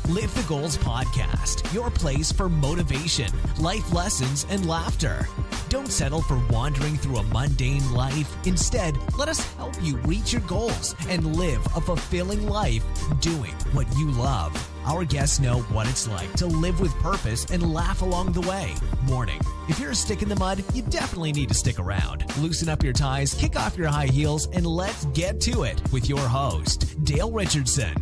Live the Goals Podcast, your place for motivation, life lessons, and laughter. Don't settle for wandering through a mundane life. Instead, let us help you reach your goals and live a fulfilling life doing what you love. Our guests know what it's like to live with purpose and laugh along the way. Warning, if you're a stick in the mud, you definitely need to stick around. Loosen up your ties, kick off your high heels, and let's get to it with your host, Dale Richardson.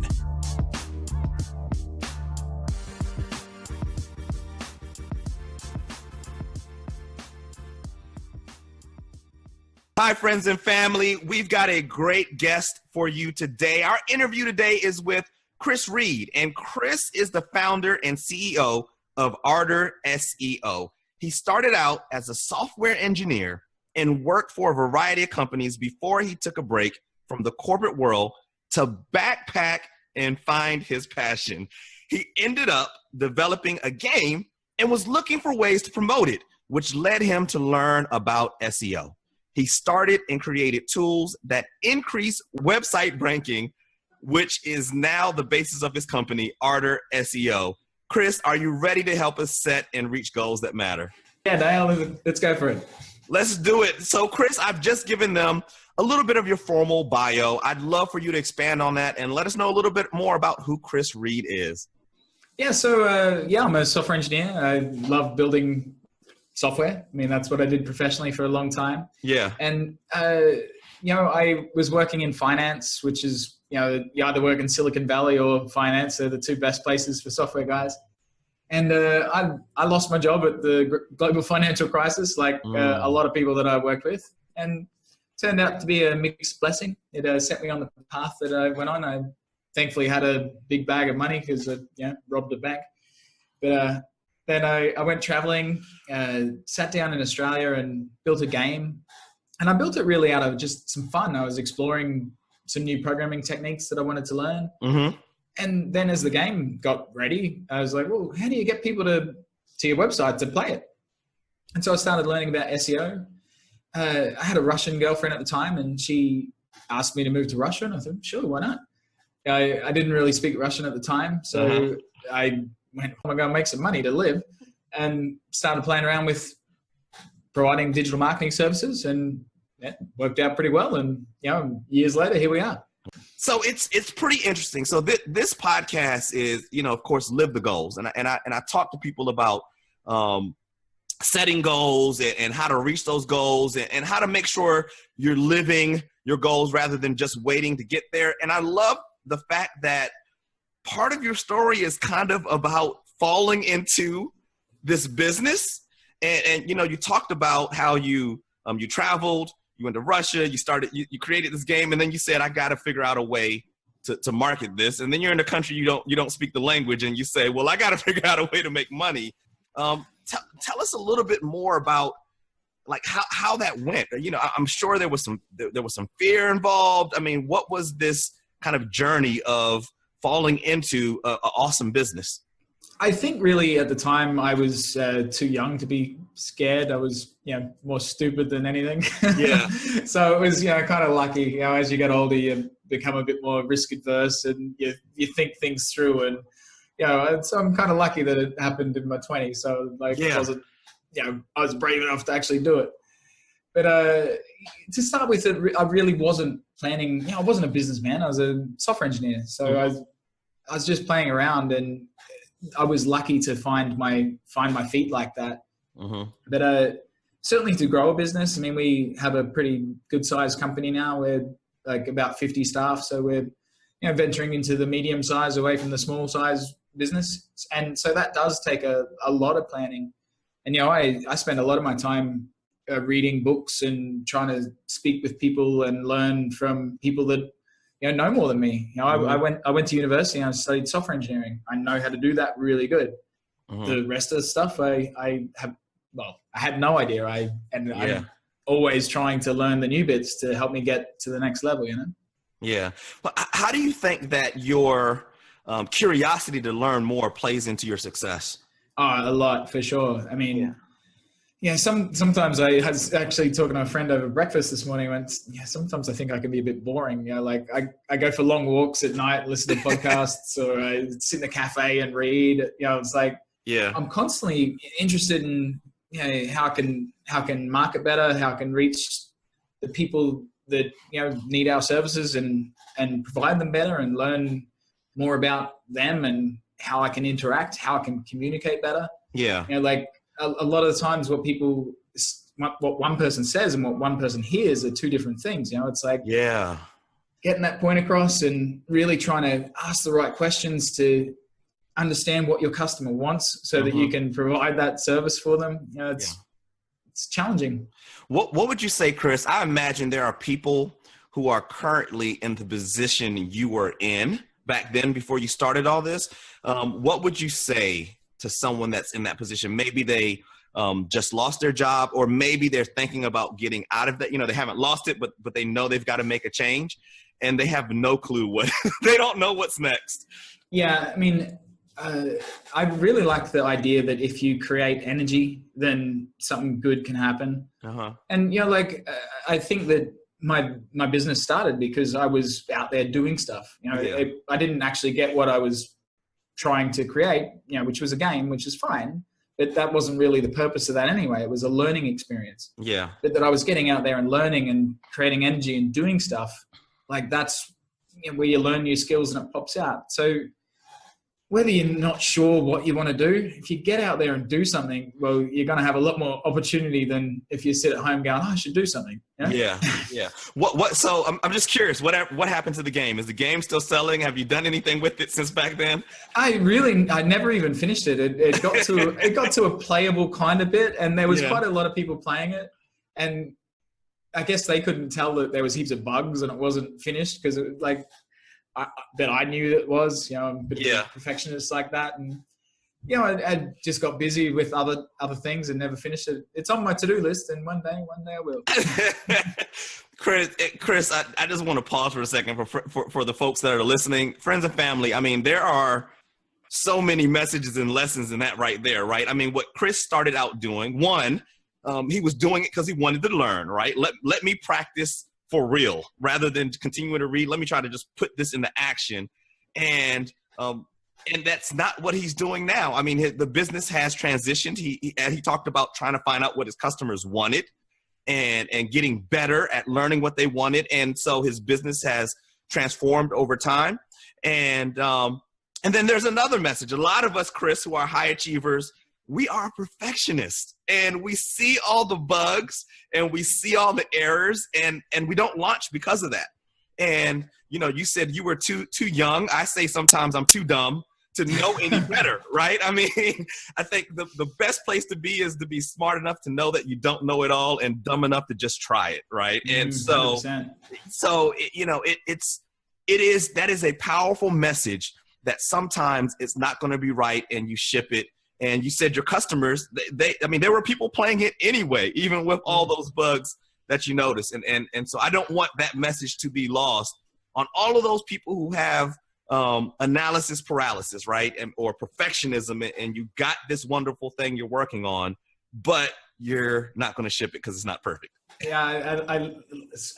Hi, friends and family. We've got a great guest for you today. Our interview today is with Kris Reid, and Kris is the founder and CEO of Ardor SEO. He started out as a software engineer and worked for a variety of companies before he took a break from the corporate world to backpack and find his passion. He ended up developing a game and was looking for ways to promote it, which led him to learn about SEO. He started and created tools that increase website ranking, which is now the basis of his company, Ardor SEO. Kris, are you ready to help us set and reach goals that matter? Yeah, Dale, let's go for it. Let's do it. So, Kris, I've just given them a little bit of your formal bio. I'd love for you to expand on that and let us know a little bit more about who Kris Reid is. Yeah, so I'm a software engineer. I love building software. I mean, that's what I did professionally for a long time. Yeah. And, I was working in finance, which is, you either work in Silicon Valley or finance. They're the two best places for software guys. And I lost my job at the global financial crisis, like a lot of people that I worked with. And turned out to be a mixed blessing. It set me on the path that I went on. I thankfully had a big bag of money because I robbed a bank. But then I went traveling, sat down in Australia and built a game. And I built it really out of just some fun. I was exploring some new programming techniques that I wanted to learn. Mm-hmm. And then as the game got ready, I was like, well, how do you get people to your website to play it? And so I started learning about SEO. I had a Russian girlfriend at the time, and she asked me to move to Russia. And I thought, sure, why not? I didn't really speak Russian at the time. So I went, oh my God, make some money to live, and started playing around with providing digital marketing services, and it worked out pretty well. And, years later, here we are. So it's pretty interesting. So this podcast is, of course, Live the Goals. And I talk to people about setting goals and how to reach those goals and how to make sure you're living your goals rather than just waiting to get there. And I love the fact that part of your story is kind of about falling into this business. And you talked about how you traveled, you went to Russia, you created this game, and then you said, I got to figure out a way to market this. And then you're in a country you don't speak the language, and you say, well, I got to figure out a way to make money. Tell us a little bit more about like how that went. I'm sure there was some fear involved. I mean, what was this kind of journey of falling into an awesome business? I think really at the time I was too young to be scared. I was, more stupid than anything. Yeah. So it was, kind of lucky, as you get older, you become a bit more risk adverse and you think things through. And, so I'm kind of lucky that it happened in my 20s. So it wasn't, I was brave enough to actually do it. But to start with, I really wasn't planning, I wasn't a businessman. I was a software engineer. So I was just playing around, and I was lucky to find my feet like that. Mm-hmm. But certainly to grow a business, I mean, we have a pretty good sized company now. We're like about 50 staff. So we're, venturing into the medium size away from the small size business. And so that does take a lot of planning. And, I spend a lot of my time reading books and trying to speak with people and learn from people that, know more than me. I went to university and I studied software engineering. I know how to do that really good. Mm-hmm. The rest of the stuff I had no idea. I'm always trying to learn the new bits to help me get to the next level, Yeah. But how do you think that your curiosity to learn more plays into your success? A lot, for sure. I mean, sometimes I was actually talking to a friend over breakfast this morning. And sometimes I think I can be a bit boring. Like I go for long walks at night, listen to podcasts, or I sit in the cafe and read. It's like I'm constantly interested in how I can market better, how I can reach the people that need our services and provide them better, and learn more about them and how I can interact, how I can communicate better. Like a lot of the times what one person says and what one person hears are two different things. It's like getting that point across and really trying to ask the right questions to understand what your customer wants so that you can provide that service for them. It's challenging. What would you say, Kris? I imagine there are people who are currently in the position you were in back then before you started all this. What would you say to someone that's in that position? Maybe they just lost their job, or maybe they're thinking about getting out of that. They haven't lost it, but they know they've got to make a change, and they have no clue they don't know what's next. Yeah. I mean, I really like the idea that if you create energy, then something good can happen. And, I think that my business started because I was out there doing stuff. I didn't actually get what I was trying to create, which was a game, which is fine, but that wasn't really the purpose of that anyway. It was a learning experience. But that I was getting out there and learning and creating energy and doing stuff. Like that's where you learn new skills and it pops out. So whether you're not sure what you want to do, if you get out there and do something, well, you're going to have a lot more opportunity than if you sit at home going, I should do something. Yeah. So I'm just curious, what happened to the game? Is the game still selling? Have you done anything with it since back then? I never even finished it. It got to a playable kind of bit, and there was quite a lot of people playing it. And I guess they couldn't tell that there was heaps of bugs and it wasn't finished because it like, that I knew it was, I'm a bit of a perfectionist like that. And, I just got busy with other things and never finished it. It's on my to-do list, and one day I will. Kris, I just want to pause for a second for the folks that are listening, friends and family. I mean, there are so many messages and lessons in that right there, right? I mean, what Kris started out doing, one, he was doing it because he wanted to learn, right? Let me practice for real, rather than continuing to read. Let me try to just put this into action. And that's not what he's doing now. I mean, the business has transitioned. He talked about trying to find out what his customers wanted and getting better at learning what they wanted. And so his business has transformed over time. And then there's another message. A lot of us, Kris, who are high achievers, we are perfectionists, and we see all the bugs and we see all the errors, and we don't launch because of that. And, you said you were too young. I say sometimes I'm too dumb to know any better, right? I mean, I think the best place to be is to be smart enough to know that you don't know it all and dumb enough to just try it, right? And so, 100%. That is a powerful message that sometimes it's not going to be right and you ship it. And you said your customers, there were people playing it anyway, even with all those bugs that you noticed. And so I don't want that message to be lost on all of those people who have analysis paralysis, right? Or perfectionism, and you got this wonderful thing you're working on, but you're not going to ship it because it's not perfect. Yeah, I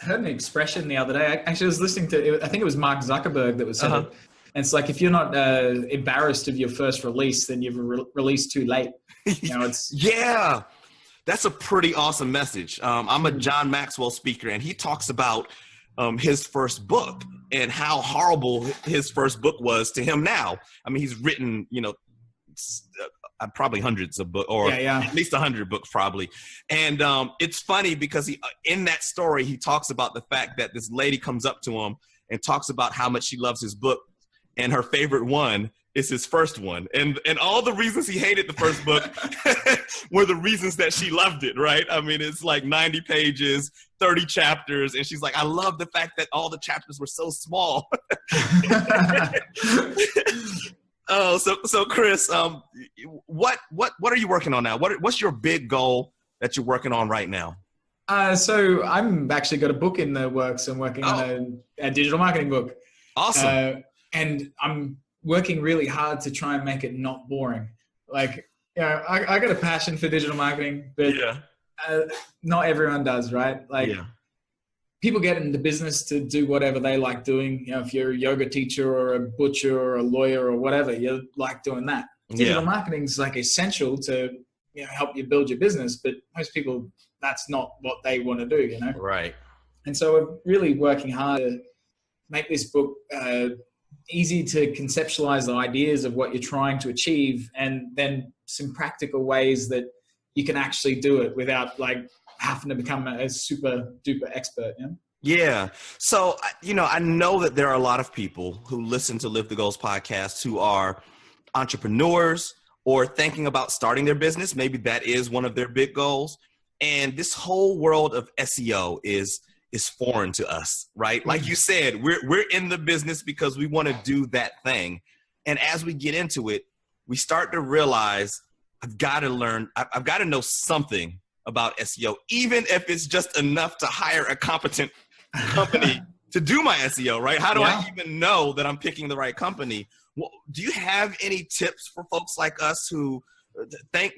heard an expression the other day. I was listening to, I think it was Mark Zuckerberg that was saying it. And it's like, if you're not embarrassed of your first release, then you've released too late. Yeah, that's a pretty awesome message. I'm a John Maxwell speaker, and he talks about his first book and how horrible his first book was to him now. I mean, he's written, probably hundreds of books, or at least 100 books probably. And it's funny because in that story, he talks about the fact that this lady comes up to him and talks about how much she loves his book. And her favorite one is his first one. And all the reasons he hated the first book were the reasons that she loved it, right? I mean, it's like 90 pages, 30 chapters. And she's like, I love the fact that all the chapters were so small. So Kris, what are you working on now? What's your big goal that you're working on right now? So I'm actually got a book in the works. I'm working on a digital marketing book. Awesome. And I'm working really hard to try and make it not boring. Like, I got a passion for digital marketing, but not everyone does, right? Like, people get into business to do whatever they like doing. If you're a yoga teacher or a butcher or a lawyer or whatever, you like doing that. Digital marketing is like essential to help you build your business, but most people, that's not what they want to do, Right. And so we're really working hard to make this book easy to conceptualize the ideas of what you're trying to achieve, and then some practical ways that you can actually do it without like having to become a super duper expert. Yeah. So, I know that there are a lot of people who listen to Live the Goals podcast who are entrepreneurs or thinking about starting their business. Maybe that is one of their big goals. And this whole world of SEO is foreign to us, right? Like you said, we're in the business because we want to do that thing. And as we get into it, we start to realize I've got to learn, I've got to know something about SEO, even if it's just enough to hire a competent company to do my SEO, right? How do I even know that I'm picking the right company? Well, do you have any tips for folks like us who think,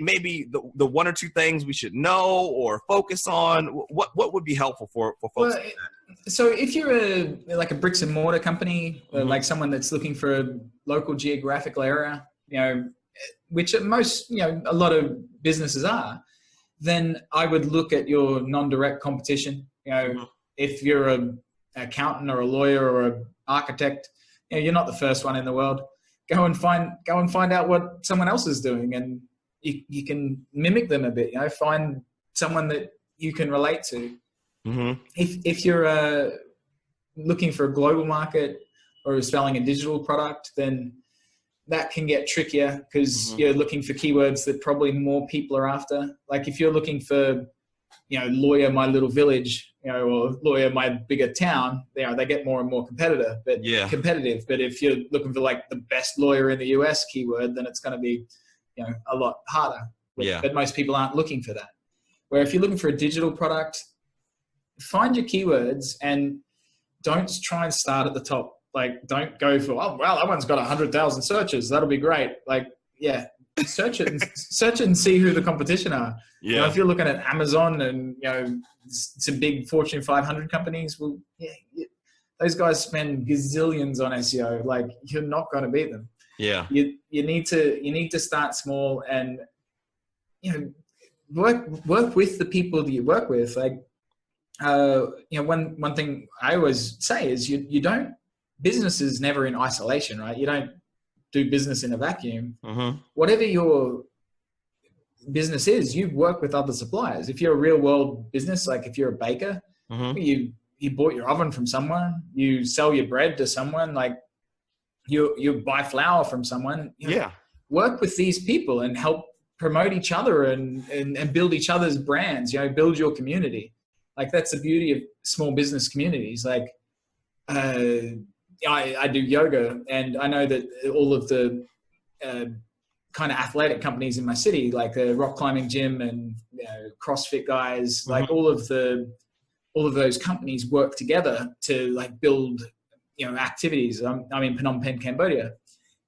maybe the one or two things we should know or focus on? What would be helpful for folks like that? So if you're like a bricks and mortar company, like someone that's looking for a local geographical area, which most, a lot of businesses are, then I would look at your non-direct competition. If you're an accountant or a lawyer or an architect, you're not the first one in the world. Go and find out what someone else is doing, and you can mimic them a bit. Find someone that you can relate to. If you're looking for a global market or selling a digital product, then that can get trickier because you're looking for keywords that probably more people are after. Like if you're looking for, lawyer my little village, or lawyer my bigger town, they get more and more competitive. But if you're looking for like the best lawyer in the US keyword, then it's going to be, a lot harder. But most people aren't looking for that. Where if you're looking for a digital product, find your keywords and don't try and start at the top. Like, don't go for, that one's got 100,000 searches. That'll be great. Like, search it and see who the competition are. If you're looking at Amazon and, some big Fortune 500 companies, well, those guys spend gazillions on SEO. Like, you're not going to beat them. You need to start small and, work with the people that you work with. Like, one thing I always say is business is never in isolation, right? You don't do business in a vacuum. Whatever your business is, you work with other suppliers. If you're a real world business, like if you're a baker, you bought your oven from someone, you sell your bread to someone, like you buy flour from someone. Work with these people and help promote each other and build each other's brands, build your community. Like that's the beauty of small business communities. Like, I do yoga, and I know that all of the kind of athletic companies in my city, like the rock climbing gym and CrossFit guys, like all of those companies work together to like build activities. I'm in Phnom Penh, Cambodia,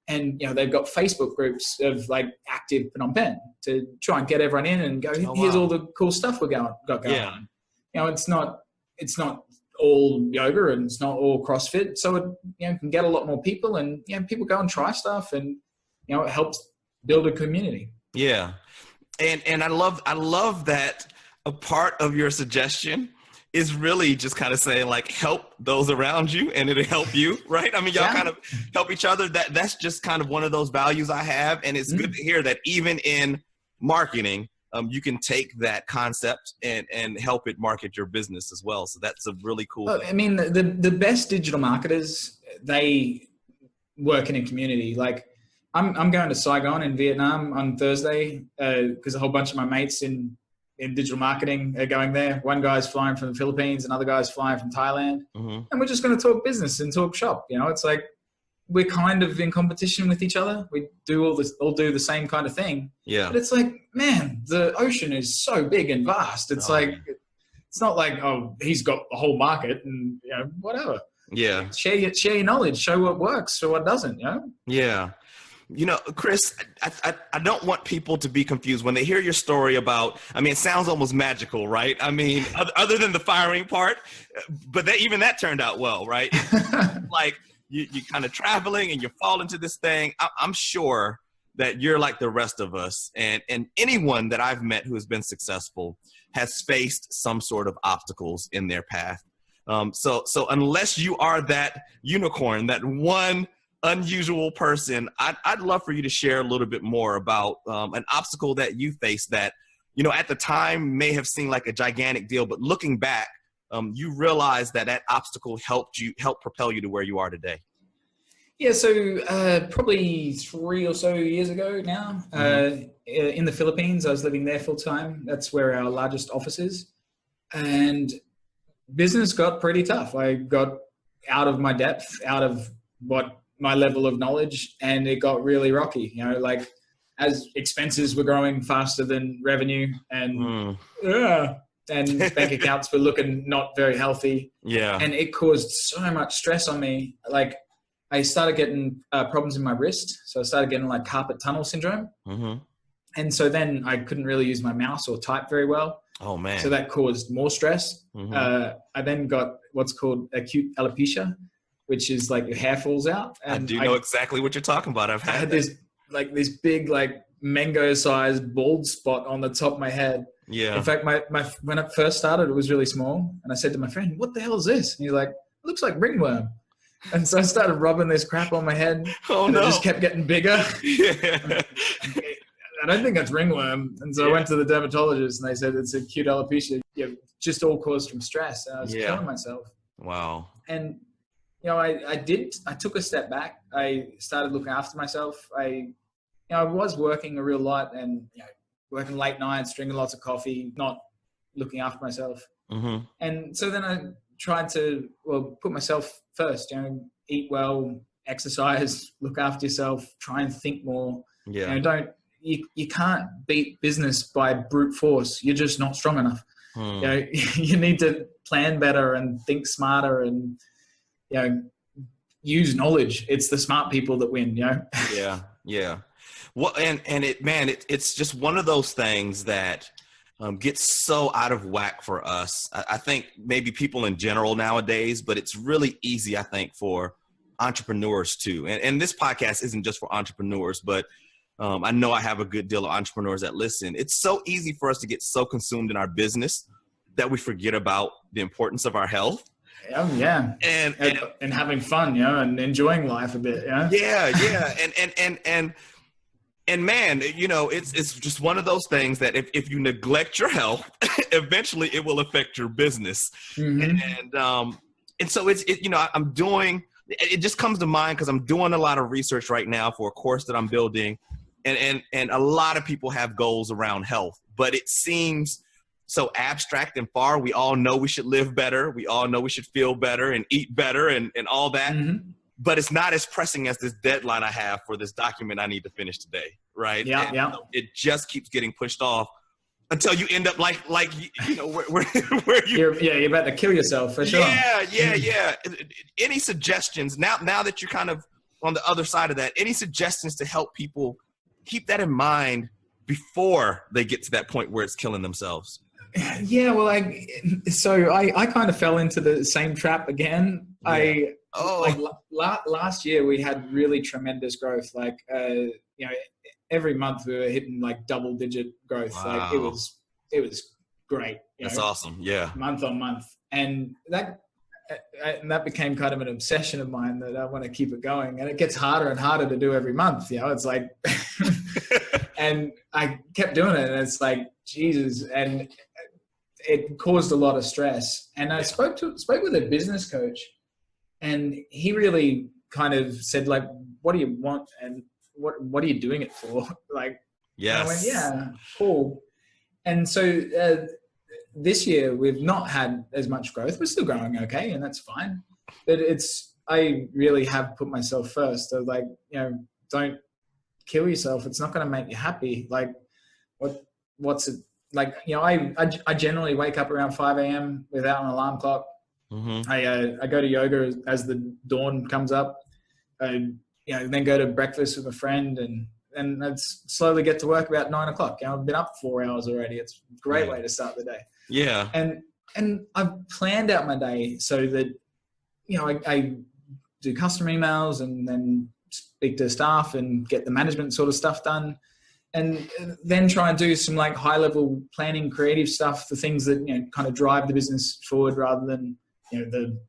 and they've got Facebook groups of like active Phnom Penh to try and get everyone in and go, here's all the cool stuff we got going on. It's not all yoga and it's not all CrossFit. So it can get a lot more people, and people go and try stuff, and it helps build a community. Yeah. And I love that a part of your suggestion is really just kind of saying like, help those around you and it'll help you, right? I mean, y'all kind of help each other. That's just kind of one of those values I have. And it's good to hear that even in marketing, you can take that concept and help it market your business as well. So that's a really cool thing. I mean, the best digital marketers, they work in a community. Like I'm going to Saigon in Vietnam on Thursday because a whole bunch of my mates in digital marketing are going there. One guy's flying from the Philippines, another guy's flying from Thailand. And we're just going to talk business and talk shop. It's like we're kind of in competition with each other. We do all do the same kind of thing. But it's like, man, the ocean is so big and vast. It's it's not like, oh, he's got the whole market and whatever. Yeah. Share your knowledge, show what works, show what doesn't, Yeah. Kris, I don't want people to be confused when they hear your story about, it sounds almost magical, right? Other than the firing part, but even that turned out well, right? Like you kind of traveling and you fall into this thing. I'm sure that you're like the rest of us, and anyone that I've met who has been successful has faced some sort of obstacles in their path. So unless you are that unicorn, that one unusual person, I'd love for you to share a little bit more about an obstacle that you faced that, at the time may have seemed like a gigantic deal, but looking back, you realize that obstacle helped propel you to where you are today. Yeah, so probably 3 or so years ago now, in the Philippines, I was living there full time. That's where our largest office is. And business got pretty tough. I got out of my depth, out of my level of knowledge, and it got really rocky, like as expenses were growing faster than revenue, and bank accounts were looking not very healthy. Yeah. And it caused so much stress on me. Like I started getting problems in my wrist. So I started getting like carpet tunnel syndrome. Mm-hmm. And so then I couldn't really use my mouse or type very well. Oh man. So that caused more stress. Mm-hmm. I then got what's called acute alopecia, which is like your hair falls out. And I do know exactly what you're talking about. I had this big, like mango-sized bald spot on the top of my head. Yeah. In fact, when it first started, it was really small. And I said to my friend, "What the hell is this?" And he's like, "It looks like ringworm." And so I started rubbing this crap on my head. Oh, and no. It just kept getting bigger. Yeah. I don't think it's ringworm. And so I went to the dermatologist and they said it's acute alopecia. Just all caused from stress. And I was killing myself. Wow. And I took a step back. I started looking after myself. I was working a real lot and, working late nights, drinking lots of coffee, not looking after myself. Mm-hmm. And so then I tried to, put myself first, eat well, exercise, look after yourself, try and think more. Yeah. You can't beat business by brute force. You're just not strong enough. You need to plan better and think smarter and, use knowledge. It's the smart people that win, Yeah. Yeah. Well, it's just one of those things that gets so out of whack for us. I think maybe people in general nowadays, but it's really easy, I think, for entrepreneurs too. And this podcast isn't just for entrepreneurs, but I know I have a good deal of entrepreneurs that listen. It's so easy for us to get so consumed in our business that we forget about the importance of our health. Yeah. And having fun, and enjoying life a bit. Yeah. And man, it's just one of those things that if you neglect your health, eventually it will affect your business. Mm-hmm. And so I'm doing, it just comes to mind because I'm doing a lot of research right now for a course that I'm building. And a lot of people have goals around health, but it seems so abstract and far. We all know we should live better. We all know we should feel better and eat better and all that. Mm-hmm. But it's not as pressing as this deadline I have for this document I need to finish today, right? Yeah. It just keeps getting pushed off until you end up like where you're about to kill yourself for sure. Yeah. Any suggestions now that you're kind of on the other side of that? Any suggestions to help people keep that in mind before they get to that point where it's killing themselves? Yeah, well, I kind of fell into the same trap again. Yeah. Last year we had really tremendous growth. Every month we were hitting like double-digit growth. Wow. Like it was great. That's awesome. Yeah. Month on month, and that became kind of an obsession of mine that I want to keep it going. And it gets harder and harder to do every month. It's like, and I kept doing it, and it's like Jesus, and it caused a lot of stress. And I spoke with a business coach, and he really kind of said, like, what do you want? And what are you doing it for? Like, yes. I went, yeah, cool. And so this year we've not had as much growth. We're still growing okay, and that's fine. But I really have put myself first. So like, don't kill yourself. It's not going to make you happy. Like, what's it like? I generally wake up around 5 a.m. without an alarm clock. Mm-hmm. I go to yoga as the dawn comes up. Then go to breakfast with a friend, and I'd slowly get to work about 9 o'clock. I've been up 4 hours already. It's a great way to start the day. Yeah. And I've planned out my day so that, I do customer emails and then speak to staff and get the management sort of stuff done. And then try and do some like high level planning, creative stuff, the things that, kind of drive the business forward rather than, the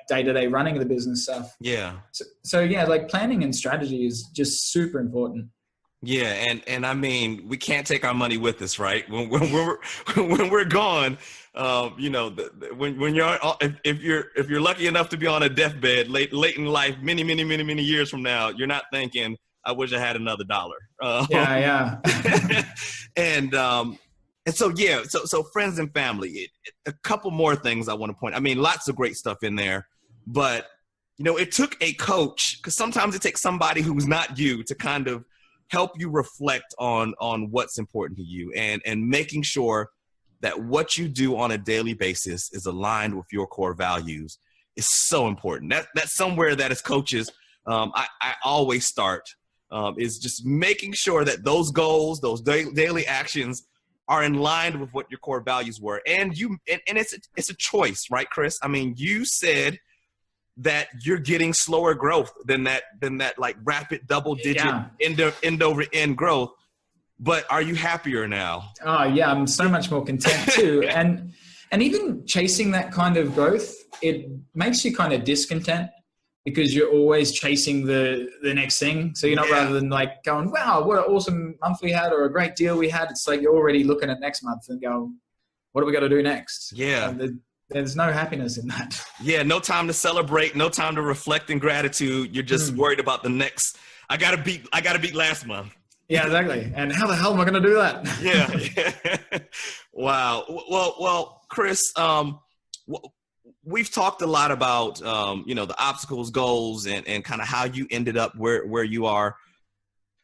day-to-day running of the business stuff. Yeah. So like planning and strategy is just super important. Yeah. And I mean, we can't take our money with us, right? When we're gone, when you're, if you're lucky enough to be on a deathbed late in life, many, many, many, many years from now, you're not thinking, I wish I had another dollar. Yeah. And so friends and family, a couple more things I want to point. I mean, lots of great stuff in there, but it took a coach, because sometimes it takes somebody who's not you to kind of help you reflect on what's important to you and making sure that what you do on a daily basis is aligned with your core values is so important. That's somewhere that as coaches, I always start. Is just making sure that those goals, those daily actions are in line with what your core values were. And it's a choice, right, Kris? I mean, you said that you're getting slower growth than that like rapid double digit end over end growth. But are you happier now? Oh yeah, I'm so much more content too. and even chasing that kind of growth, it makes you kind of discontent, because you're always chasing the next thing. So you're not rather than like going, wow, what an awesome month we had or a great deal we had. It's like you're already looking at next month and going, what do we got to do next? Yeah. And there's no happiness in that. Yeah. No time to celebrate. No time to reflect in gratitude. You're just worried about the next. I got to beat last month. Yeah, exactly. And how the hell am I going to do that? Yeah. Wow. Well, Kris, we've talked a lot about, the obstacles, goals, and kind of how you ended up where you are.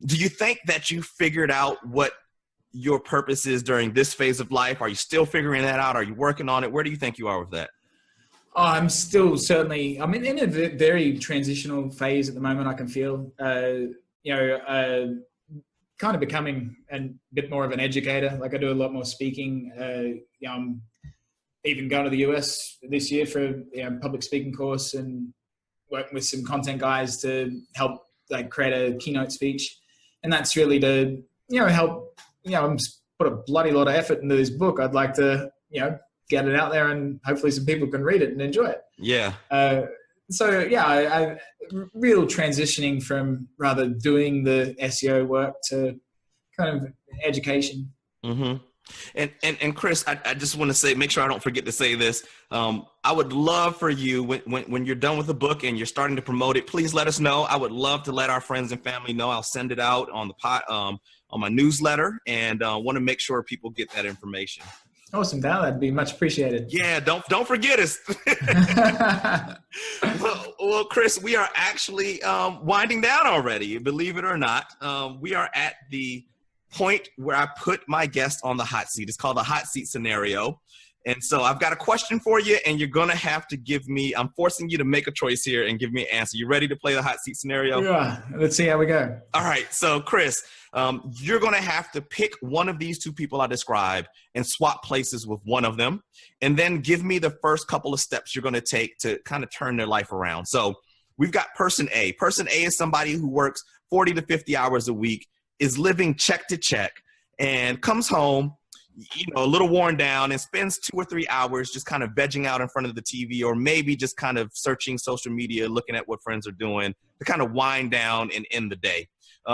Do you think that you figured out what your purpose is during this phase of life? Are you still figuring that out? Are you working on it? Where do you think you are with that? Oh, I'm still I'm in a very transitional phase at the moment. I can feel, kind of becoming a bit more of an educator. Like I do a lot more speaking. I'm even going to the US this year for a public speaking course and working with some content guys to help like create a keynote speech. And that's really to, help, I'm put a bloody lot of effort into this book. I'd like to, get it out there and hopefully some people can read it and enjoy it. Yeah. I real transitioning from rather doing the SEO work to kind of education. Mm-hmm. And Kris, I just want to say, make sure I don't forget to say this. I would love for you when you're done with the book and you're starting to promote it, please let us know. I would love to let our friends and family know. I'll send it out on on my newsletter, and want to make sure people get that information. Awesome, Dale. That'd be much appreciated. Yeah, don't forget us. Well, Kris, we are actually winding down already. Believe it or not, we are at the point where I put my guest on the hot seat. It's called the hot seat scenario. And so I've got a question for you, and you're going to have to I'm forcing you to make a choice here and give me an answer. You ready to play the hot seat scenario? Yeah, let's see how we go. All right. So Kris, you're going to have to pick one of these two people I described and swap places with one of them. And then give me the first couple of steps you're going to take to kind of turn their life around. So we've got person A. Person A is somebody who works 40 to 50 hours a week, is living check to check, and comes home, a little worn down, and spends 2 or 3 hours just kind of vegging out in front of the TV, or maybe just kind of searching social media, looking at what friends are doing to kind of wind down and end the day.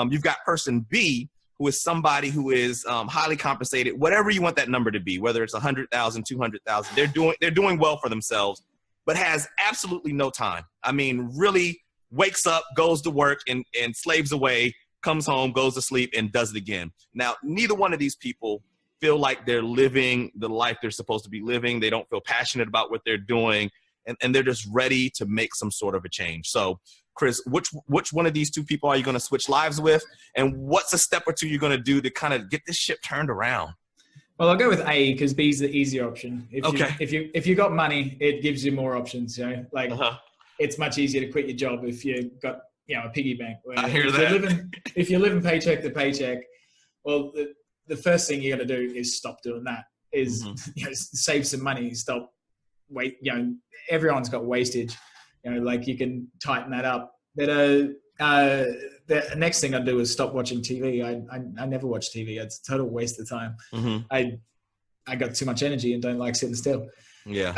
You've got person B, who is somebody who is highly compensated, whatever you want that number to be, whether it's 100,000, 200,000, they're doing well for themselves, but has absolutely no time. I mean, really wakes up, goes to work, and slaves away, comes home, goes to sleep, and does it again. Now, neither one of these people feel like they're living the life they're supposed to be living. They don't feel passionate about what they're doing, and they're just ready to make some sort of a change. So, Kris, which one of these two people are you going to switch lives with, and what's a step or two you're going to do to kind of get this ship turned around? Well, I'll go with A because B is the easier option. Okay. If you got money, it gives you more options. Like it's much easier to quit your job if you got a piggy bank. I hear that. If you're living paycheck to paycheck, well, the first thing you got to do is stop doing that. Is save some money. Stop everyone's got wastage. Like you can tighten that up. But the next thing I do is stop watching TV. I never watch TV. It's a total waste of time. I got too much energy and don't like sitting still. Yeah.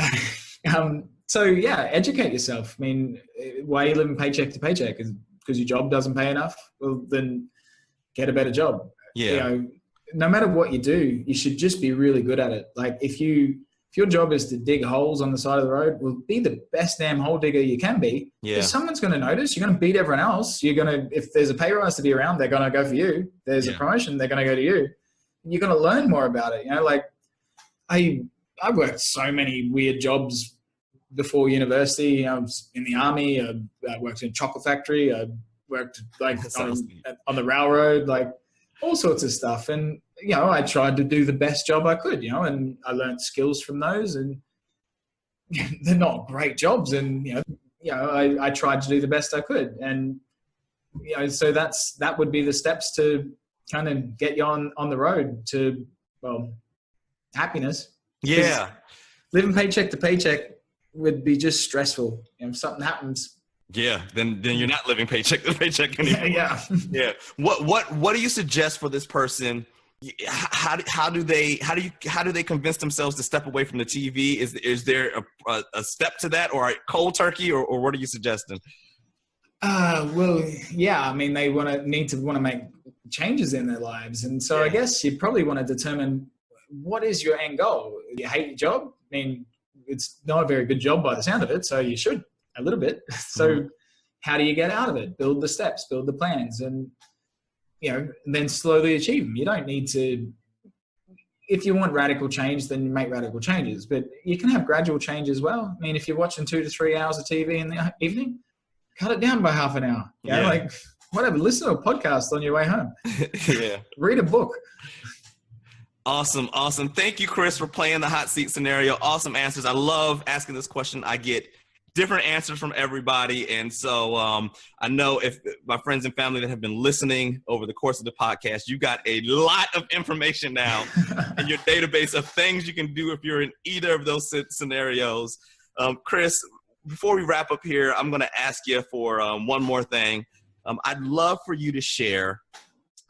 So educate yourself. I mean, why are you living paycheck to paycheck? Because your job doesn't pay enough? Well, then get a better job. Yeah. No matter what you do, you should just be really good at it. Like if your job is to dig holes on the side of the road, well, be the best damn hole digger you can be. Yeah. Because someone's going to notice. You're going to beat everyone else. If there's a pay rise to be around, they're going to go for you. There's a promotion, they're going to go to you. You're going to learn more about it. Like I worked so many weird jobs before university. I was in the army. I worked in a chocolate factory. I worked on the railroad, like all sorts of stuff. And, I tried to do the best job I could, and I learned skills from those, and they're not great jobs. And, I tried to do the best I could. And, so that would be the steps to kind of get you on the road to, happiness. Yeah. Living paycheck to paycheck would be just stressful. If something happens. Yeah. Then you're not living paycheck to paycheck anymore. Yeah. Yeah. What do you suggest for this person? How do they convince themselves to step away from the TV? Is there a step to that, or cold turkey, or what are you suggesting? Well, yeah. I mean, they want to make changes in their lives, and so I guess you probably want to determine what is your end goal. You hate your job? I mean, it's not a very good job by the sound of it, so you should a little bit. So how do you get out of it? Build the steps, build the plans, and then slowly achieve them. You don't need to, if you want radical change, then you make radical changes, but you can have gradual change as well. I mean, if you're watching 2 to 3 hours of TV in the evening, cut it down by half an hour. Like whatever, listen to a podcast on your way home. Read a book. Awesome. Thank you, Kris, for playing the hot seat scenario. Awesome answers. I love asking this question. I get different answers from everybody. And so I know if my friends and family that have been listening over the course of the podcast, you got a lot of information now in your database of things you can do if you're in either of those scenarios. Kris, before we wrap up here, I'm going to ask you for one more thing. I'd love for you to share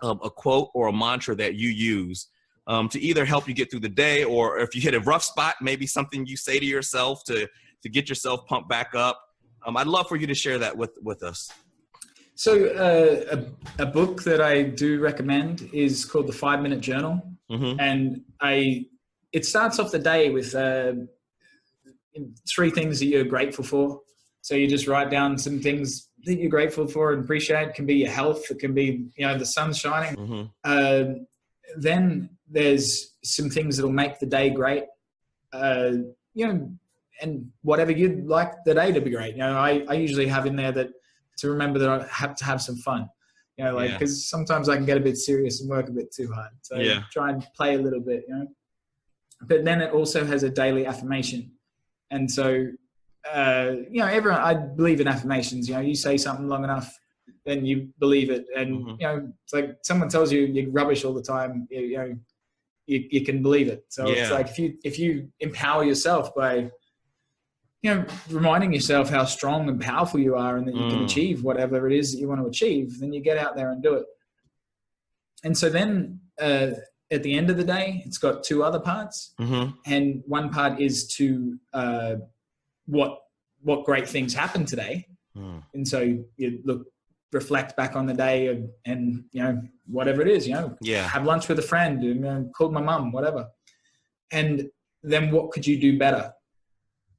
a quote or a mantra that you use to either help you get through the day, or if you hit a rough spot, maybe something you say to yourself to get yourself pumped back up. I'd love for you to share that with us. So a book that I do recommend is called The 5-Minute Journal. And it starts off the day with 3 things that you're grateful for. So you just write down some things that you're grateful for and appreciate. It can be your health. It can be, the sun's shining. Then there's some things that'll make the day great. And whatever you'd like the day to be great. I usually have in there that to remember that I have to have some fun. Because sometimes I can get a bit serious and work a bit too hard. So try and play a little bit, But then it also has a daily affirmation. And so, everyone, I believe in affirmations. You say something long enough, then you believe it. And, it's like someone tells you you're rubbish all the time, you can believe it. So it's like if you empower yourself by, reminding yourself how strong and powerful you are and that you can achieve whatever it is that you want to achieve, then you get out there and do it. And so then at the end of the day, it's got 2 other parts. And one part is to what great things happened today. And so you reflect back on the day and whatever it is, have lunch with a friend, and called my mum, whatever. And then what could you do better?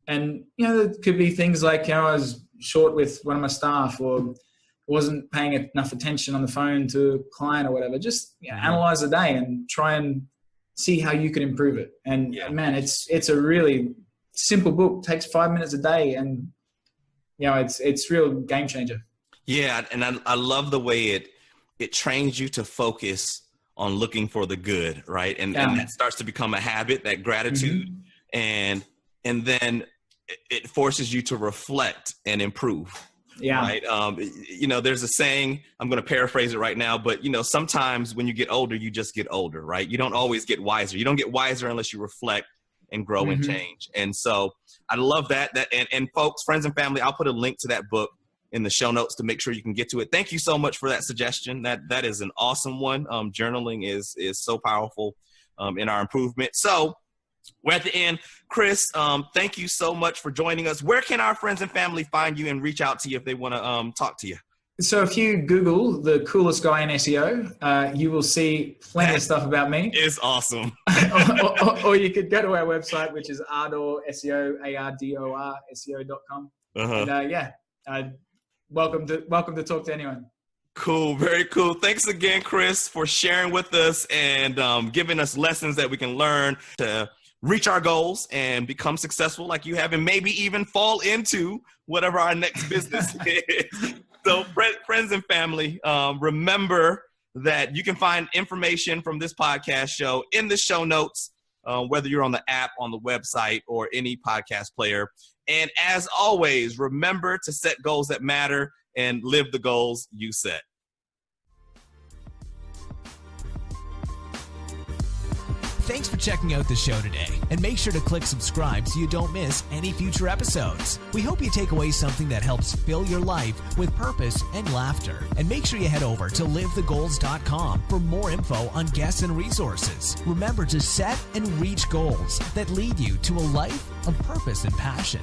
And, there could be things like, I was short with one of my staff, or wasn't paying enough attention on the phone to a client or whatever. Just analyze the day and try and see how you can improve it. And man, it's a really simple book. Takes 5 minutes a day, and it's real game changer. Yeah, and I love the way it trains you to focus on looking for the good, right? And that starts to become a habit, that gratitude. And then it forces you to reflect and improve. Yeah. Right. There's a saying, I'm going to paraphrase it right now, but sometimes when you get older, you just get older, right? You don't always get wiser. You don't get wiser unless you reflect and grow and change. And so I love that. And folks, friends and family, I'll put a link to that book in the show notes to make sure you can get to it. Thank you so much for that suggestion. That is an awesome one. Journaling is so powerful in our improvement. So we're at the end. Kris, thank you so much for joining us. Where can our friends and family find you and reach out to you if they want to talk to you? So if you Google the coolest guy in SEO, you will see plenty of stuff about me. It's awesome. or you could go to our website, which is Ardor SEO, ARDOR SEO.com. And welcome to talk to anyone. Cool. Very cool. Thanks again, Kris, for sharing with us and giving us lessons that we can learn to reach our goals and become successful like you have, and maybe even fall into whatever our next business is. So friends and family, remember that you can find information from this podcast show in the show notes, whether you're on the app, on the website, or any podcast player. And as always, remember to set goals that matter and live the goals you set. Thanks for checking out the show today, and make sure to click subscribe so you don't miss any future episodes. We hope you take away something that helps fill your life with purpose and laughter. And make sure you head over to LiveTheGoals.com for more info on guests and resources. Remember to set and reach goals that lead you to a life of purpose and passion.